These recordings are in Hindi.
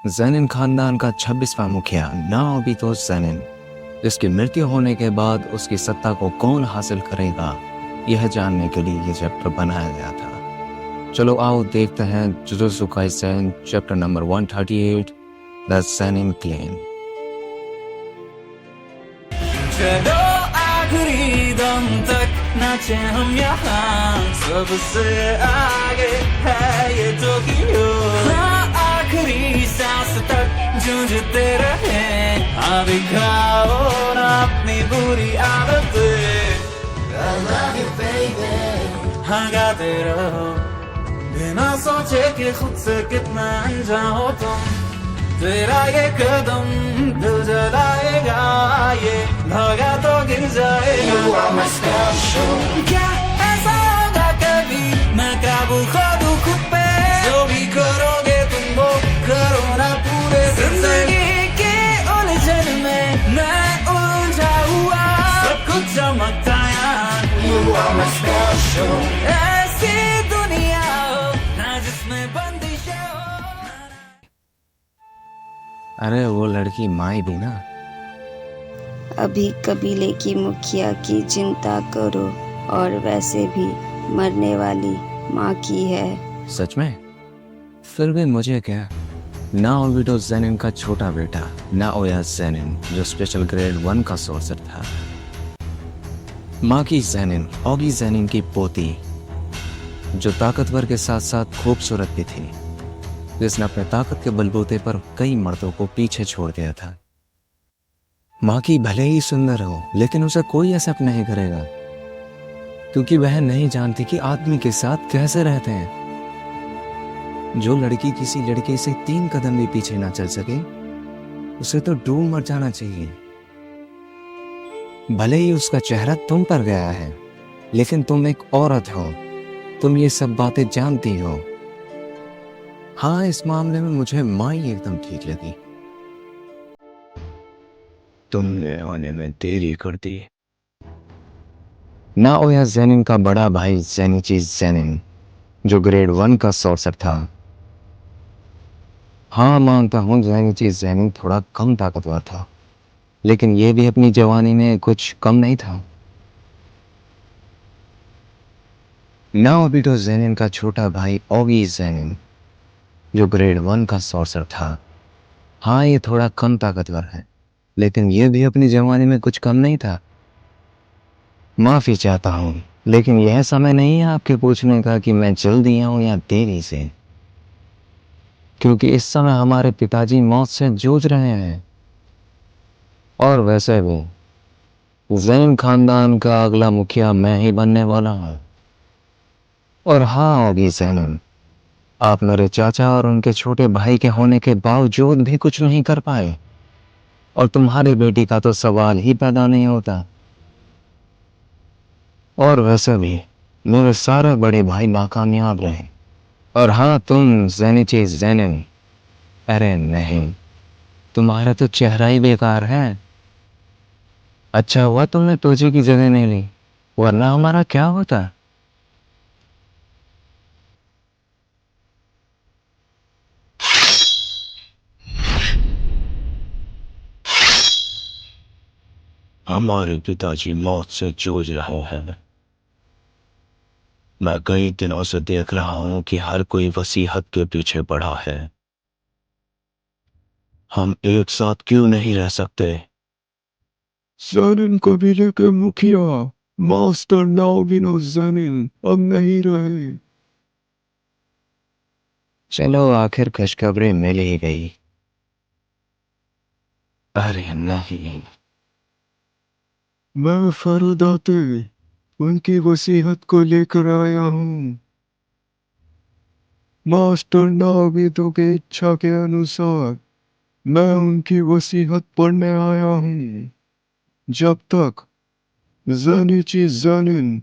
ज़ैनिन खानदान का 26वां मुखिया नाओबितो ज़ैनिन, जिसकी मृत्यु होने के बाद उसकी सत्ता को कौन हासिल करेगा, यह जानने के लिए यह चैप्टर बनाया गया था। चलो आओ देखते हैं Jujutsu Kaisen chapter number 138, the Zenin clan. चलो आखिरी दम तक नाचे हम यहाँ, सबसे आगे है ये टोक्यो। हाँ, आखिरी सांस तक जूझते रहे, हाँ दिखाओ ना अपनी बुरी आदतें। I love you baby, हाँ गाते रहो बिना सोचे कि खुद से कितना अनजान हो तुम। तेरा ये कदम दिल जलाएगा, ये भागा तो गिर जाएगा। You are my special। क्या ऐसा होगा कभी मैं काबू खो दूं खुद पे? जो भी करोगे तुम वो करो ना पूरे जिंदगी के उलझन में मैं उलझा हुआ, सब कुछ चमकता यार। You are my special। ऐसी दुनिया हो ना जिसमें बंदिश हो। अरे वो लड़की माई भी ना। अभी कबीले की मुखिया की चिंता करो, और वैसे भी मरने वाली माँ की है। सच में? फिर भी मुझे क्या, नाओबितो ज़ैनिन का छोटा बेटा नाओया ज़ैनिन, जो स्पेशल ग्रेड 1 का सोर्सर था, माँ की ज़ैनिन ओगी ज़ैनिन की पोती, जो ताकतवर के साथ साथ खूबसूरत भी थी, जिसने अपने ताकत के बलबूते पर कई मर्दों को पीछे छोड़ दिया था। माँ की भले ही सुंदर हो, लेकिन उसे कोई एक्सेप्ट नहीं करेगा, क्योंकि वह नहीं जानती कि आदमी के साथ कैसे रहते हैं। जो लड़की किसी लड़के से 3 कदम भी पीछे ना चल सके, उसे तो डूब मर जाना चाहिए। भले ही उसका चेहरा तुम पर गया है, लेकिन तुम एक औरत हो, तुम ये सब बातें जानती हो। हाँ, इस मामले में मुझे माई एकदम ठीक लगी। तुमने आने में देरी कर दी। नाओया ज़ैनिन का बड़ा भाई ज़ेनिची ज़ैनिन, जो ग्रेड 1 का सोर्सर था। हाँ, मानता हूँ ज़ेनिची ज़ैनिन थोड़ा कम ताकतवर था, लेकिन यह भी अपनी जवानी में कुछ कम नहीं था। नाओबितो ज़ैनिन का छोटा भाई ओगी ज़ैनिन, जो ग्रेड 1 का सोर्सर था। हाँ, ये थोड़ा कम ताकतवर है, लेकिन यह भी अपनी जवानी में कुछ कम नहीं था। माफ़ी चाहता हूँ, लेकिन यह समय नहीं है आपके पूछने का कि मैं जल्दी आऊँ या देरी से, क्योंकि इस समय हमारे पिताजी मौत से जूझ रहे हैं। और वैसे भी ज़ैन खानदान का अगला मुखिया मैं ही बनने वाला हूँ। और हाँ ओगी ज़ैनिन, आप मेरे चाचा और उनके छोटे भाई के होने के बावजूद भी कुछ नहीं कर पाए, और तुम्हारी बेटी का तो सवाल ही पैदा नहीं होता। और वैसे भी मेरे सारे बड़े भाई नाकामयाब रहे। और हाँ, तुम ज़ेनिची ज़ैनिन, अरे नहीं, तुम्हारा तो चेहरा ही बेकार है। अच्छा हुआ तुमने तोजी की जगह नहीं ली, वरना हमारा क्या होता। हमारे पिताजी मौत से जूझ रहे हैं। मैं कई दिनों से देख रहा हूं कि हर कोई वसीयत के पीछे पड़ा है। हम एक साथ क्यों नहीं रह सकते? ज़ैनिन कबीले के मुखिया मास्टर नाओबितो ज़ैनिन अब नहीं रहे। चलो आखिर खुशखबरी मिल ही गई। अरे नहीं, मैं फरुदाते उनकी वसीयत को लेकर आया हूँ। मास्टर नाओबितो की इच्छा के अनुसार मैं उनकी वसीयत पढ़ने आया हूँ। जब तक ज़ेनिची ज़ैनिन,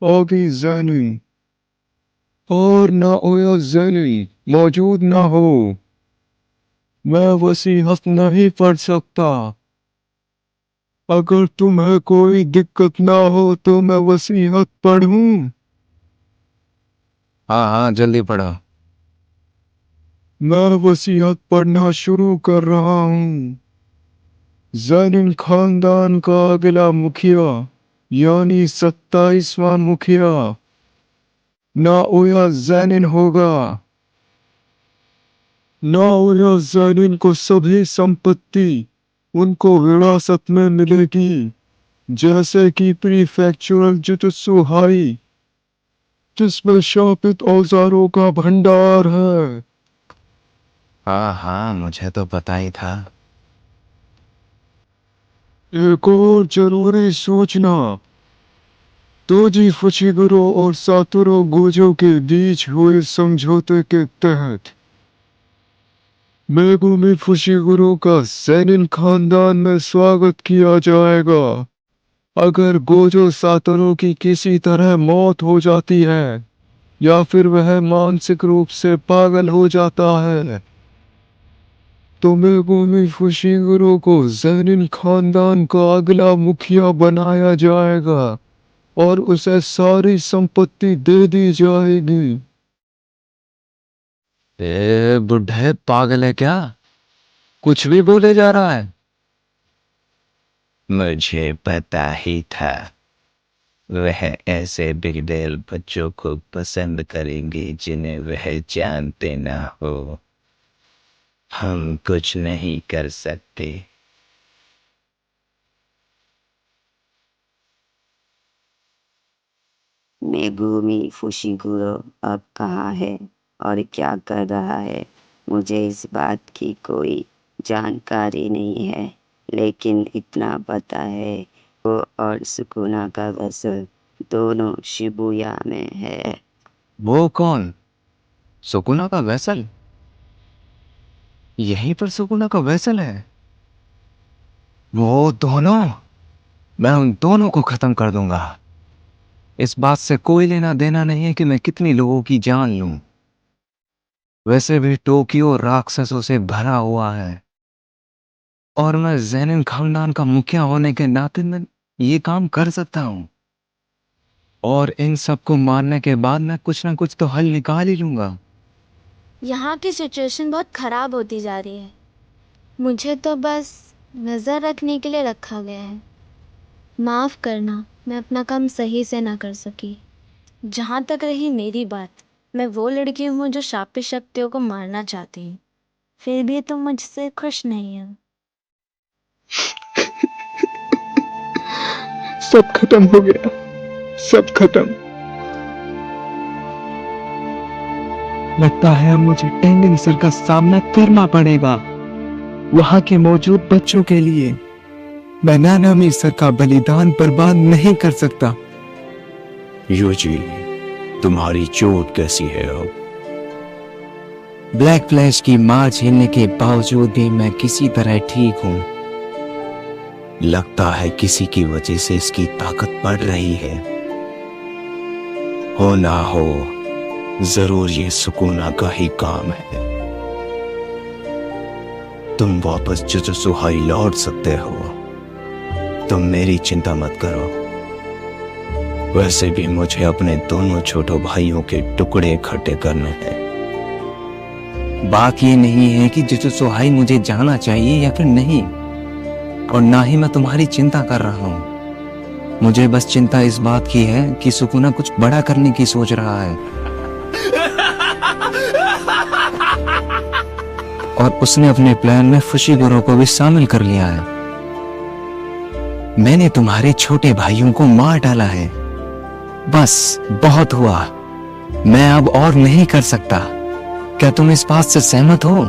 ओगी ज़ैनिन और नाओया ज़ैनिन मौजूद ना हो, मैं वसीयत नहीं पढ़ सकता। अगर तुम्हें कोई दिक्कत ना हो तो मैं वसीयत पढ़ूं। हाँ हाँ, जल्दी पढ़ो। मैं वसीयत पढ़ना शुरू कर रहा हूँ। जैनिन खानदान का अगला मुखिया यानी 27वां मुखिया नाओया जैनिन होगा। नाओया जैनिन को सभी संपत्ति उनको विरासत में मिलेगी, जैसे कि प्रीफेक्चुरल जुजुत्सु हाई, जिसमें शापित औजारों का भंडार है। हाँ हाँ, मुझे तो पता ही था। एक और जरूरी सूचना, तोजी फुशिगुरो और सातोरो गोजो के बीच हुए समझौते के तहत मेगुमी फुशिगुरो का ज़ेनिन खानदान में स्वागत किया जाएगा। अगर गोजो सातोरो की किसी तरह मौत हो जाती है या फिर वह मानसिक रूप से पागल हो जाता है तो मेगुमी फुशिगुरो को ज़ेनिन खानदान का अगला मुखिया बनाया जाएगा और उसे सारी संपत्ति दे दी जाएगी। बुढ़े पागल है क्या? कुछ भी बोले जा रहा है। मुझे पता ही था वह ऐसे बिगड़ैल बच्चों को पसंद करेंगे जिन्हें वह जानते ना हो। हम कुछ नहीं कर सकते। मेगुमी फुशिगुरो अब कहाँ है और क्या कर रहा है, मुझे इस बात की कोई जानकारी नहीं है, लेकिन इतना पता है वो और सुकुना का वसूल दोनों शिबुया में है। वो कौन? सुकुना का वैसल? यहीं पर सुकुना का वैसल है? वो दोनों, मैं उन दोनों को खत्म कर दूंगा। इस बात से कोई लेना देना नहीं है कि मैं कितनी लोगों की जान लूं। वैसे भी टोक्यो राक्षसों से भरा हुआ है और मैं ज़ेनिन खानदान का मुखिया होने के नाते मैं ये काम कर सकता हूँ। और इन सबको मारने के बाद मैं कुछ ना कुछ तो हल निकाल ही लूंगा। यहाँ की सिचुएशन बहुत ख़राब होती जा रही है। मुझे तो बस नज़र रखने के लिए रखा गया है। माफ़ करना, मैं अपना काम सही से ना कर सकी। जहाँ तक रही मेरी बात, मैं वो लड़की हूँ जो शापित शक्तियों को मारना चाहती हूँ। फिर भी तुम मुझसे खुश नहीं हो। सब खत्म हो गया, सब खत्म। लगता है अब मुझे टेंगन सर का सामना करना पड़ेगा। वहां के मौजूद बच्चों के लिए मैं नानामी सर का बलिदान बर्बाद नहीं कर सकता। यूजी, तुम्हारी चोट कैसी है अब? ब्लैक फ्लैश की मार झेलने के बावजूद भी मैं किसी तरह ठीक हूँ। लगता है किसी की वजह से इसकी ताकत बढ़ रही है। हो ना हो, जरूर ये सुकुना का ही काम है। तुम वापस जुजुत्सु हाई लौट सकते हो। तुम मेरी चिंता मत करो। वैसे भी मुझे अपने दोनों छोटो भाइयों के टुकड़े इकट्ठे करने हैं। बात ये नहीं है कि जुजुत्सु हाई मुझे जाना चाहिए या फिर नहीं, और ना ही मैं तुम्हारी चिंता कर रहा हूँ। मुझे बस चिंता इस बात की है कि सुकुना कुछ बड़ा करने की सोच रहा है और उसने अपने प्लान में फुशिगुरो को भी शामिल कर लिया है। मैंने तुम्हारे छोटे भाइयों को मार डाला है। बस बहुत हुआ, मैं अब और नहीं कर सकता। क्या तुम इस बात से सहमत हो?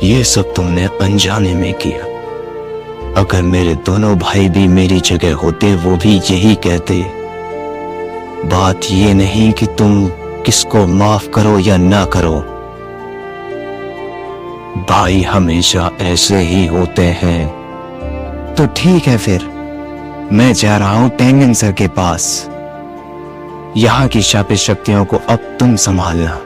ये सब तुमने अनजाने में किया। अगर मेरे दोनों भाई भी मेरी जगह होते वो भी यही कहते। बात ये नहीं कि तुम किसको माफ करो या ना करो। भाई हमेशा ऐसे ही होते हैं। तो ठीक है, फिर मैं जा रहा हूं टेंगन सर के पास। यहाँ की शापित शक्तियों को अब तुम संभालना।